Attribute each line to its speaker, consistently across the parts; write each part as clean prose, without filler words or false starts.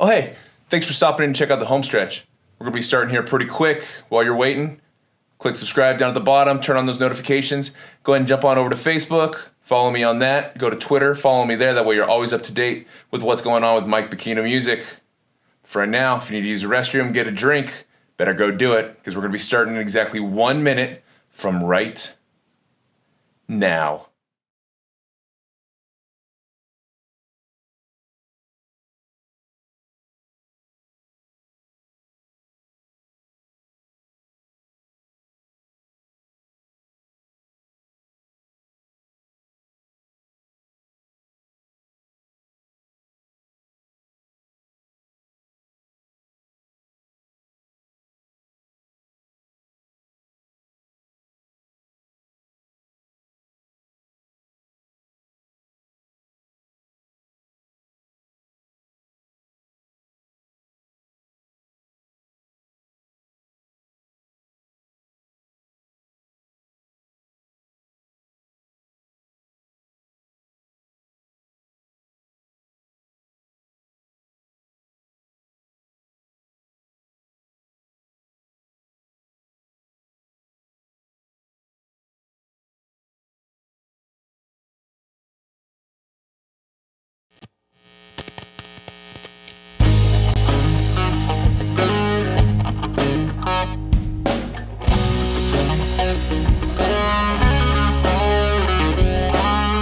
Speaker 1: Oh, hey, thanks for stopping in to check out the Homestretch. We're going to be starting here pretty quick. While you're waiting, click subscribe down at the bottom, turn on those notifications. Go ahead and jump on over to Facebook, follow me on that. Go to Twitter, follow me there. That way you're always up to date with what's going on with Mike Bechina Music. For right now, if you need to use the restroom, get a drink, better go do it, because we're going to be starting in exactly 1 minute from right now.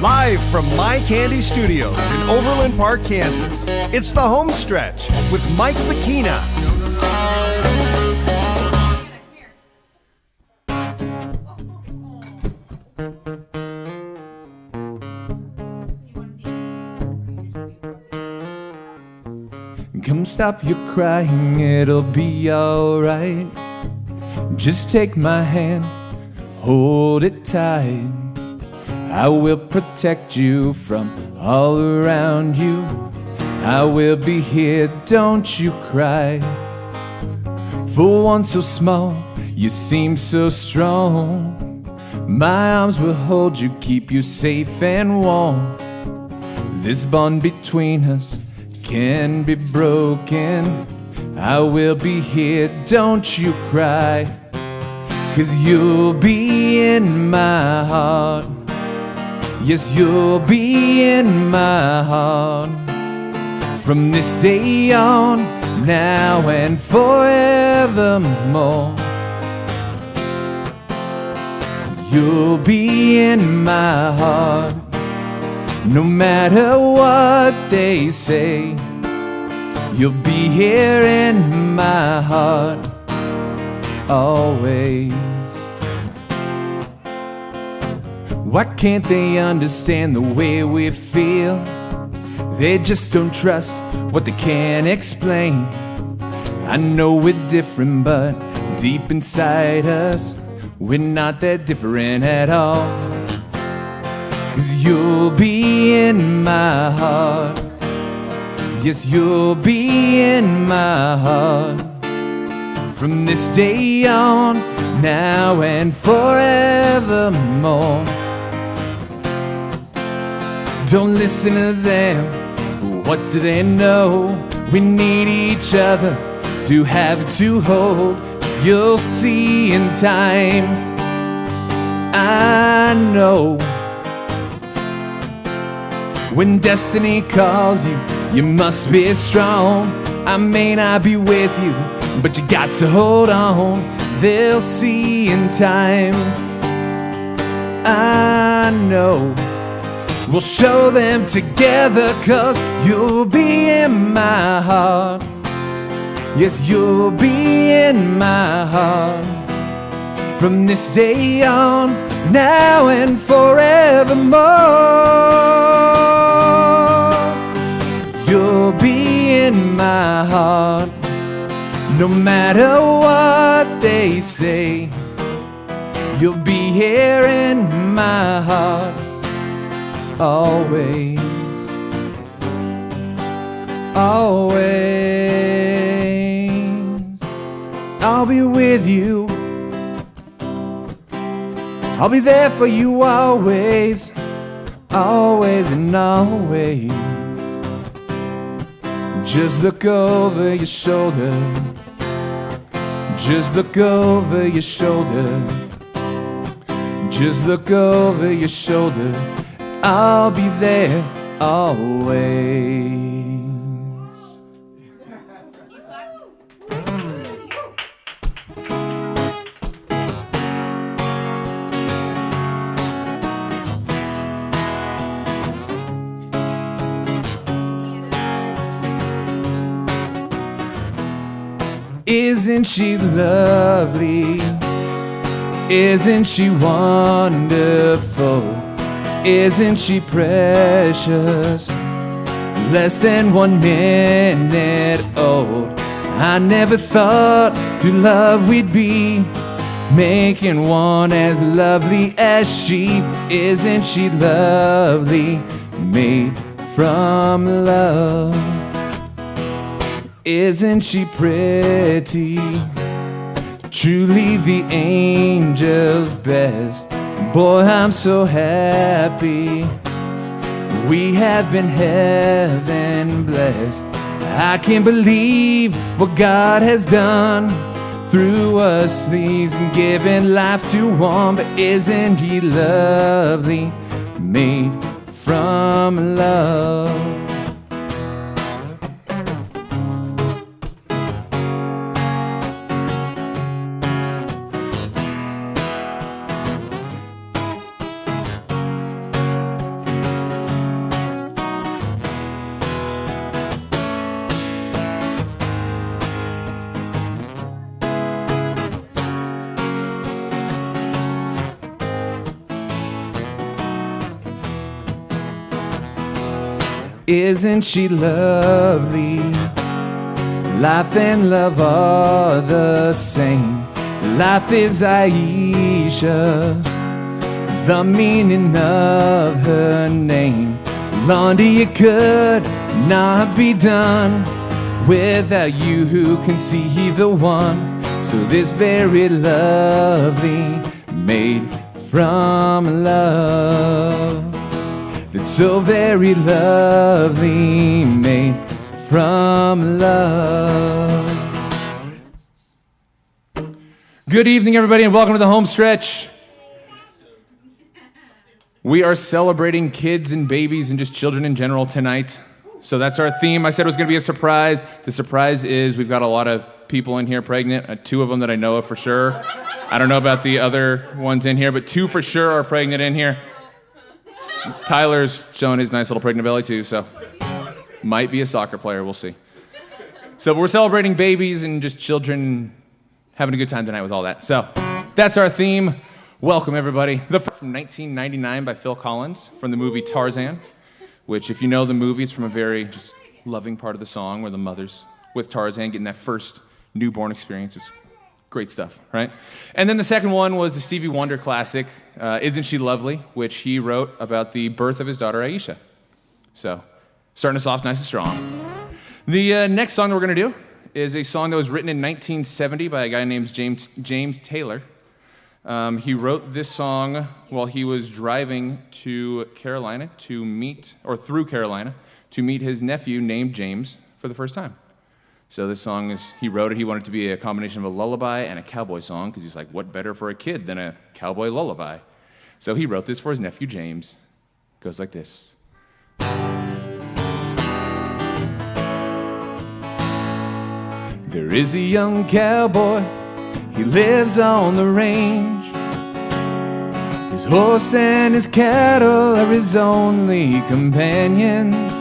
Speaker 2: Live from MYKandy Studios in Overland Park, Kansas, it's the Homestretch with Mike Bechina.
Speaker 3: Come stop your crying, it'll be alright. Just take my hand, hold it tight. I will protect you from all around you. I will be here, don't you cry. For one so small, you seem so strong. My arms will hold you, keep you safe and warm. This bond between us can be broken. I will be here, don't you cry. 'Cause you'll be in my heart. Yes, you'll be in my heart. From this day on, now and forevermore. You'll be in my heart. No matter what they say, you'll be here in my heart, always. Why can't they understand the way we feel? They just don't trust what they can't explain. I know we're different, but deep inside us, we're not that different at all. 'Cause you'll be in my heart. Yes, you'll be in my heart. From this day on, now and forevermore. Don't listen to them, what do they know? We need each other to have to hold. You'll see in time, I know. When destiny calls you, you must be strong. I may not be with you, but you got to hold on. They'll see in time, I know. We'll show them together, 'cause you'll be in my heart. Yes, you'll be in my heart. From this day on, now and forevermore. You'll be in my heart. No matter what they say, you'll be here in my heart, always, always. I'll be with you. I'll be there for you always, always and always. Just look over your shoulder. Just look over your shoulder. Just look over your shoulder. I'll be there always. Isn't she lovely? Isn't she wonderful? Isn't she precious? Less than 1 minute old. I never thought through love we'd be making one as lovely as she. Isn't she lovely? Made from love. Isn't she pretty? Truly the angel's best. Boy, I'm so happy. We have been heaven blessed. I can't believe what God has done through us, these and giving life to one. But isn't he lovely? Made from love. Isn't she lovely? Life and love are the same. Life is Aisha, the meaning of her name. Laundry, it could not be done without you who can see the one. So this very lovely, made from love. That's so very lovely, made from love. Good evening, everybody, and welcome to the Homestretch. We are celebrating kids and babies and just children in general tonight. So that's our theme. I said it was going to be a surprise. The surprise is we've got a lot of people in here pregnant, 2 of them that I know of for sure. I don't know about the other ones in here, but 2 for sure are pregnant in here. Tyler's showing his nice little pregnant belly too, so might be a soccer player, we'll see. So we're celebrating babies and just children, having a good time tonight with all that. So that's our theme. Welcome, everybody. The first from 1999 by Phil Collins from the movie Tarzan, which if you know the movie, it's from a very just loving part of the song where the mother's with Tarzan getting that first newborn experience. It's great stuff, right? And then the second one was the Stevie Wonder classic, Isn't She Lovely, which he wrote about the birth of his daughter Aisha. So, starting us off nice and strong. The next song that we're going to do is a song that was written in 1970 by a guy named James Taylor. He wrote this song while he was driving to Carolina through Carolina to meet his nephew named James for the first time. So this song he wrote it, he wanted it to be a combination of a lullaby and a cowboy song, because he's like, what better for a kid than a cowboy lullaby? So he wrote this for his nephew James. It goes like this. There is a young cowboy, he lives on the range. His horse and his cattle are his only companions.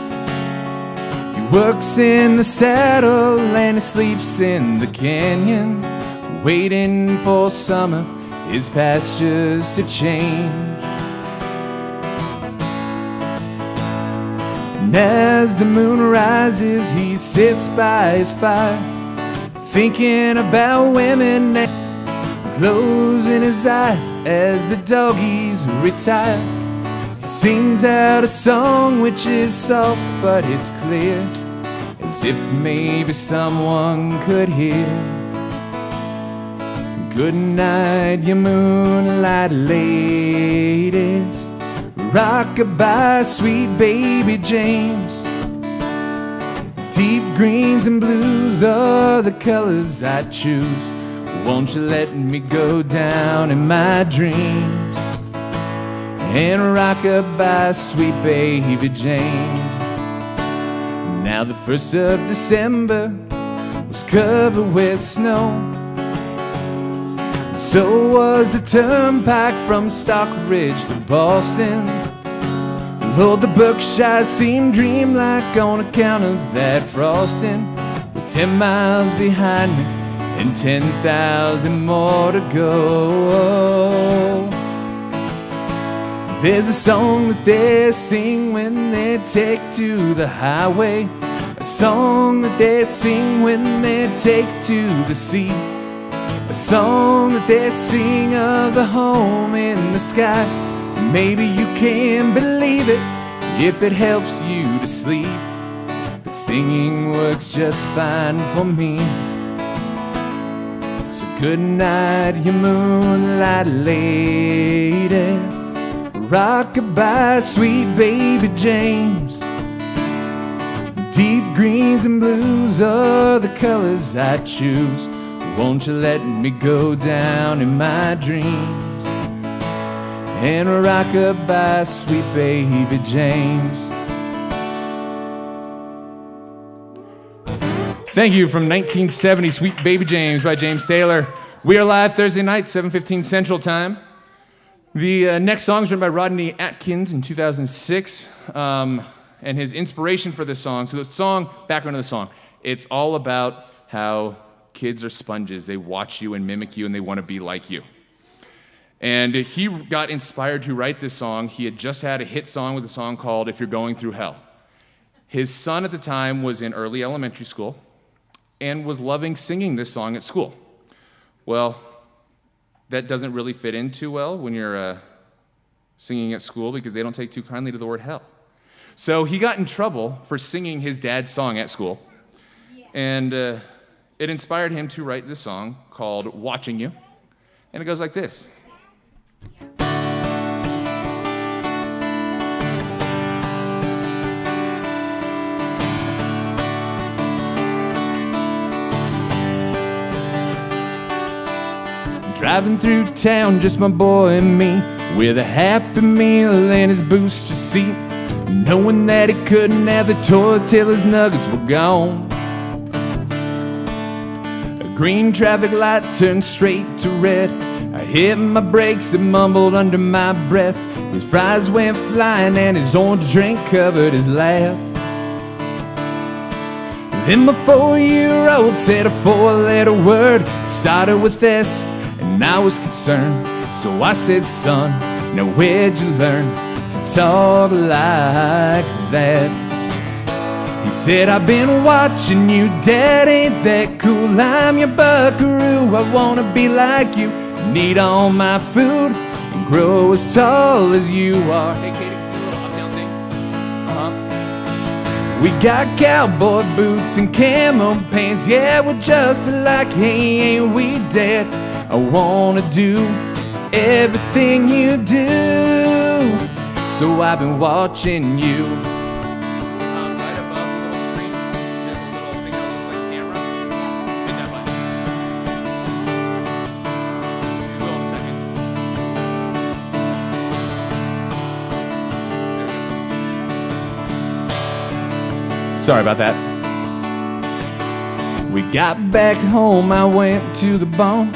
Speaker 3: Works in the saddle and he sleeps in the canyons, waiting for summer, his pastures to change. And as the moon rises, he sits by his fire, thinking about women, closing his eyes as the doggies retire. He sings out a song which is soft but it's clear, as if maybe someone could hear. Good night, you moonlight ladies, rock-a-bye, sweet baby James. Deep greens and blues are the colors I choose. Won't you let me go down in my dreams and rock-a-bye, sweet baby Jane? Now the 1st of December was covered with snow. So was the turnpike from Stockbridge to Boston. Lord, the Berkshires seemed dreamlike on account of that frosting. With 10 miles behind me and 10,000 more to go. There's a song that they sing when they take to the highway, a song that they sing when they take to the sea, a song that they sing of the home in the sky. Maybe you can believe it if it helps you to sleep, but singing works just fine for me. So good night, you moonlight lady, rock-a-bye, sweet baby James. Deep greens and blues are the colors I choose. Won't you let me go down in my dreams and rock-a-bye, sweet baby James. Thank you from 1970, Sweet Baby James by James Taylor. We are live Thursday night, 7:15 Central Time. The next song is written by Rodney Atkins in 2006, and his inspiration for this song, so the song, background of the song, it's all about how kids are sponges. They watch you and mimic you, and they want to be like you. And he got inspired to write this song. He had just had a hit song with a song called If You're Going Through Hell. His son at the time was in early elementary school and was loving singing this song at school. Well, that doesn't really fit in too well when you're singing at school because they don't take too kindly to the word hell. So he got in trouble for singing his dad's song at school. And it inspired him to write this song called Watching You. And it goes like this. Driving through town, just my boy and me, with a Happy Meal in his booster seat, knowing that he couldn't have the toy till his nuggets were gone. A green traffic light turned straight to red. I hit my brakes and mumbled under my breath. His fries went flying and his orange drink covered his lap. Then my 4-year-old said a 4-letter word, started with S, and I was concerned. So I said, son, now where'd you learn to talk like that? He said, I've been watching you, Dad, ain't that cool? I'm your buckaroo, I wanna be like you, eat all my food and grow as tall as you are. Hey, Katie, do a little up-down thing. We got cowboy boots and camo pants, yeah, we're just alike, hey, ain't we, Dad? I wanna do everything you do, so I've been watching you. Right above the little screen, there's a little thing that looks like camera. Hit that button. We will in a second. There we go. Sorry about that. We got back home, I went to the bar.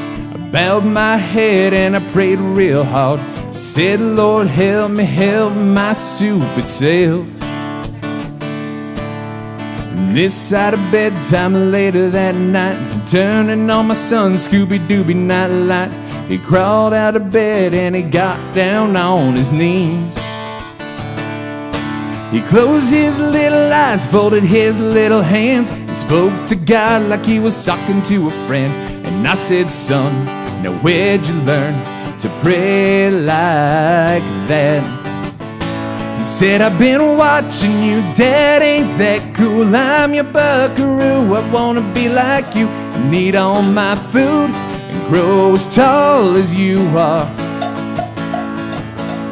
Speaker 3: Bowed my head and I prayed real hard. Said, Lord, help me help my stupid self. And this side of bedtime later that night, turning on my son's Scooby-Dooby nightlight. He crawled out of bed and he got down on his knees. He closed his little eyes, folded his little hands, and spoke to God like he was talking to a friend. And I said, son, now where'd you learn to pray like that? He said, I've been watching you, Dad, ain't that cool? I'm your buckaroo, I wanna be like you, and eat all my food and grow as tall as you are.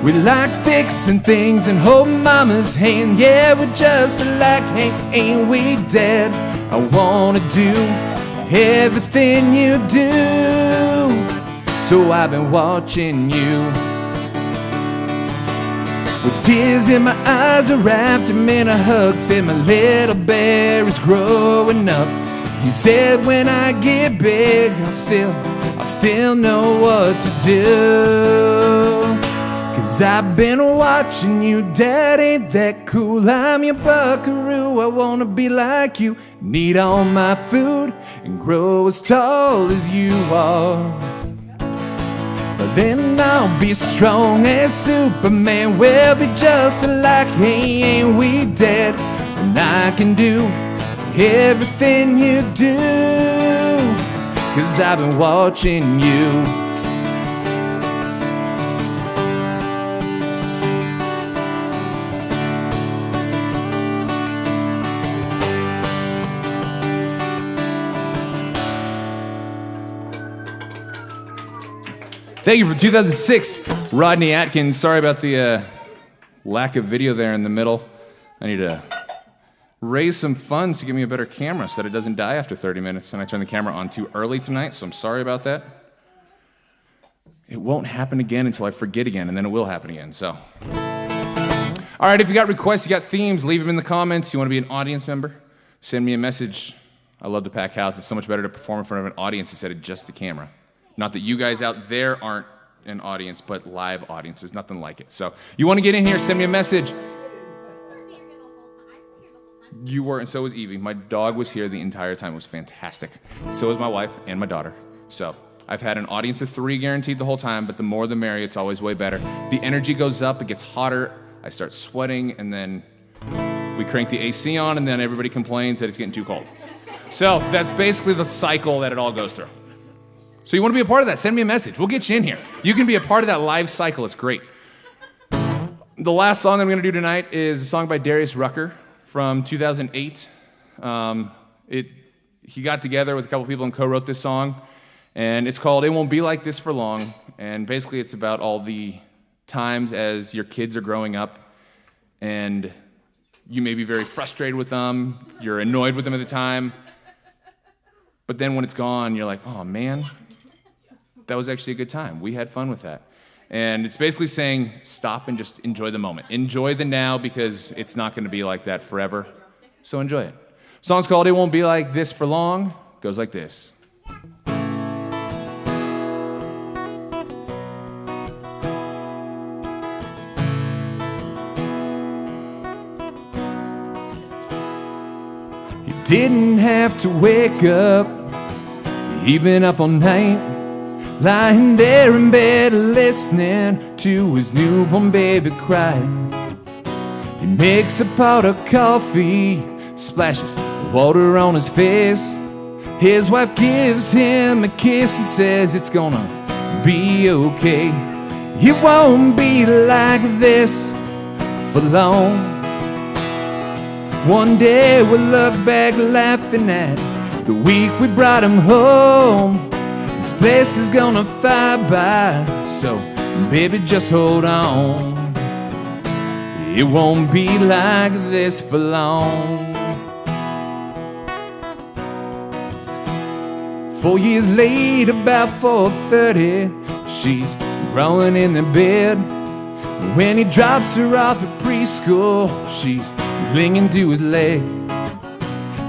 Speaker 3: We like fixing things and holding mama's hand. Yeah, we're just alike, ain't we dead? I wanna do everything you do, so I've been watching you. With tears in my eyes, I wrapped him in a hug. Said my little bear is growing up. He said when I get big, I'll still know what to do. 'Cause I've been watching you, Dad, ain't that cool? I'm your buckaroo, I wanna be like you. Need all my food and grow as tall as you are. But then I'll be strong as Superman. We'll be just alike, hey, ain't we dead? And I can do everything you do, 'cause I've been watching you. Thank you for 2006, Rodney Atkins. Sorry about the lack of video there in the middle. I need to raise some funds to give me a better camera so that it doesn't die after 30 minutes and I turn the camera on too early tonight, so I'm sorry about that. It won't happen again until I forget again, and then it will happen again, so. All right, if you got requests, you got themes, leave them in the comments. You want to be an audience member? Send me a message. I love to pack house. It's so much better to perform in front of an audience instead of just the camera. Not that you guys out there aren't an audience, but live audiences, nothing like it. So you want to get in here, send me a message. You were, and so was Evie. My dog was here the entire time. It was fantastic. So was my wife and my daughter. So I've had an audience of 3 guaranteed the whole time, but the more the merrier, it's always way better. The energy goes up, it gets hotter, I start sweating, and then we crank the AC on, and then everybody complains that it's getting too cold. So that's basically the cycle that it all goes through. So you want to be a part of that, send me a message. We'll get you in here. You can be a part of that live cycle. It's great. The last song I'm going to do tonight is a song by Darius Rucker from 2008. He got together with a couple people and co-wrote this song, and it's called It Won't Be Like This for Long. And basically it's about all the times as your kids are growing up, and you may be very frustrated with them, you're annoyed with them at the time, but then when it's gone, you're like, oh man, that was actually a good time. We had fun with that. And it's basically saying, stop and just enjoy the moment. Enjoy the now, because it's not going to be like that forever. So enjoy it. Song's called It Won't Be Like This for Long. Goes like this. He didn't have to wake up. He'd been up all night, lying there in bed listening to his newborn baby cry. He makes a pot of coffee, splashes water on his face. His wife gives him a kiss and says it's gonna be okay. It won't be like this for long. One day we'll look back laughing at the week we brought him home. This place is gonna fly by, so baby just hold on. It won't be like this for long. 4 years later, about 4:30, she's growing in the bed. When he drops her off at preschool, she's clinging to his leg.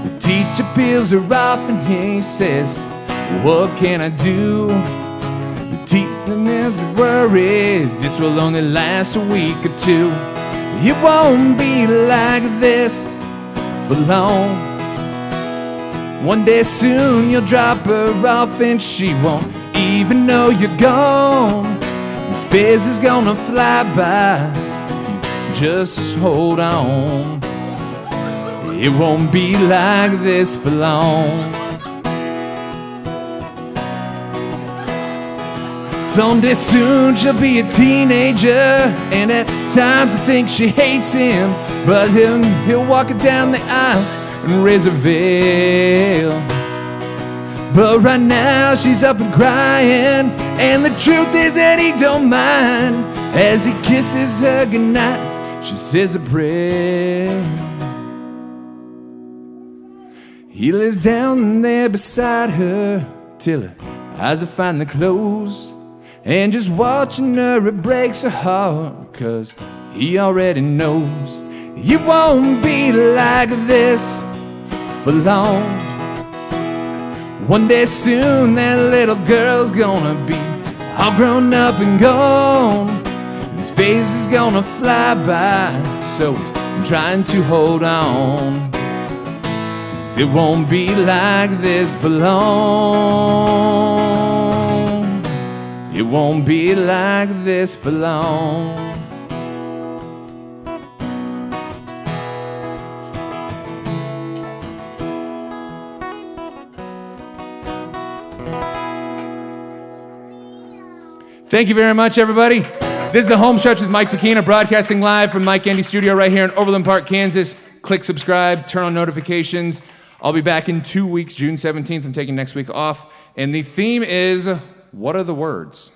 Speaker 3: The teacher peels her off and he says, what can I do? The teacher never worry, this will only last a week or two. It won't be like this for long. One day soon you'll drop her off and she won't even know you're gone. This phase is gonna fly by if you just hold on. It won't be like this for long. Someday soon she'll be a teenager, and at times I think she hates him, but he'll walk her down the aisle and raise her veil. But right now she's up and crying, and the truth is that he don't mind. As he kisses her goodnight, she says a prayer. He lays down there beside her till her eyes are finally closed. And just watching her, it breaks her heart, 'cause he already knows it won't be like this for long. One day soon, that little girl's gonna be all grown up and gone. His face is gonna fly by, so he's trying to hold on. 'Cause it won't be like this for long. It won't be like this for long. Thank you very much, everybody. This is the Homestretch with Mike Bechina, broadcasting live from MYKandy Studio right here in Overland Park, Kansas. Click subscribe, turn on notifications. I'll be back in 2 weeks, June 17th. I'm taking next week off. And the theme is, what are the words?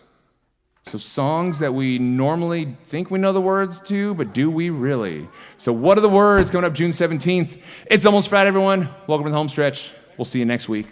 Speaker 3: So songs that we normally think we know the words to, but do we really? So what are the words? Coming up June 17th. It's almost Friday, everyone. Welcome to the Homestretch. We'll see you next week.